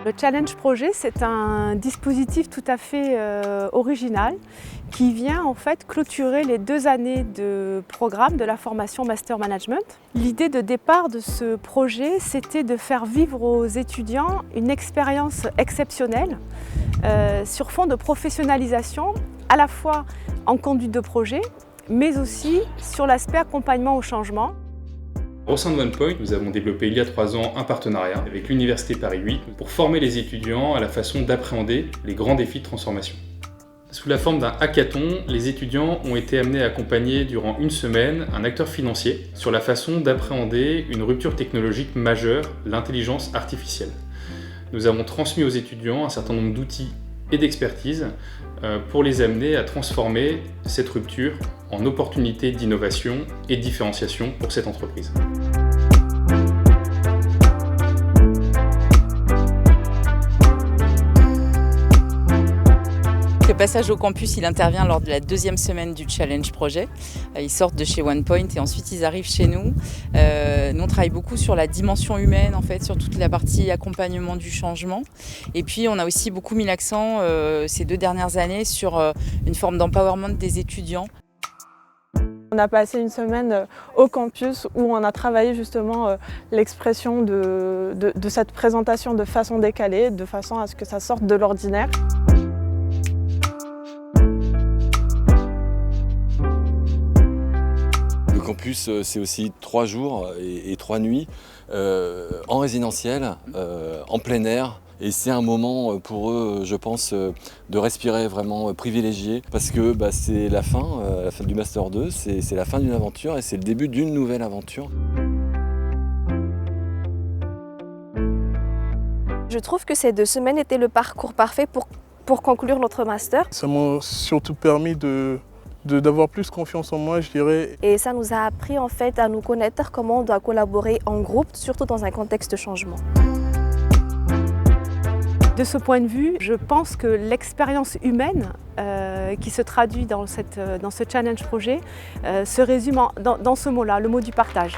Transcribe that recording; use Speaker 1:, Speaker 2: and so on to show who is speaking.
Speaker 1: Le Challenge Projet, c'est un dispositif tout à fait original qui vient en fait clôturer les 2 années de programme de la formation Master Management. L'idée de départ de ce projet, c'était de faire vivre aux étudiants une expérience exceptionnelle sur fond de professionnalisation, à la fois en conduite de projet, mais aussi sur l'aspect accompagnement au changement.
Speaker 2: Au sein de OnePoint, nous avons développé il y a 3 ans un partenariat avec l'Université Paris 8 pour former les étudiants à la façon d'appréhender les grands défis de transformation. Sous la forme d'un hackathon, les étudiants ont été amenés à accompagner durant 1 semaine un acteur financier sur la façon d'appréhender une rupture technologique majeure, l'intelligence artificielle. Nous avons transmis aux étudiants un certain nombre d'outils et d'expertise pour les amener à transformer cette rupture en opportunité d'innovation et de différenciation pour cette entreprise.
Speaker 3: Le passage au campus, il intervient lors de la 2e semaine du Challenge Projet. Ils sortent de chez OnePoint et ensuite ils arrivent chez nous. Nous, on travaille beaucoup sur la dimension humaine, en fait, sur toute la partie accompagnement du changement. Et puis, on a aussi beaucoup mis l'accent ces 2 dernières années sur une forme d'empowerment des étudiants.
Speaker 4: On a passé 1 semaine au campus où on a travaillé justement l'expression de cette présentation de façon décalée, de façon à ce que ça sorte de l'ordinaire.
Speaker 5: Le campus, c'est aussi 3 jours et 3 nuits en résidentiel, en plein air. Et c'est un moment pour eux, je pense, de respirer vraiment privilégié parce que c'est la fin du Master 2, c'est la fin d'une aventure et c'est le début d'une nouvelle aventure.
Speaker 6: Je trouve que ces 2 semaines étaient le parcours parfait pour conclure notre Master.
Speaker 7: Ça m'a surtout permis d'avoir plus confiance en moi, je dirais.
Speaker 6: Et ça nous a appris en fait à nous connaître, comment on doit collaborer en groupe, surtout dans un contexte de changement.
Speaker 1: De ce point de vue, je pense que l'expérience humaine qui se traduit dans ce Challenge Projet se résume dans ce mot-là, le mot du partage.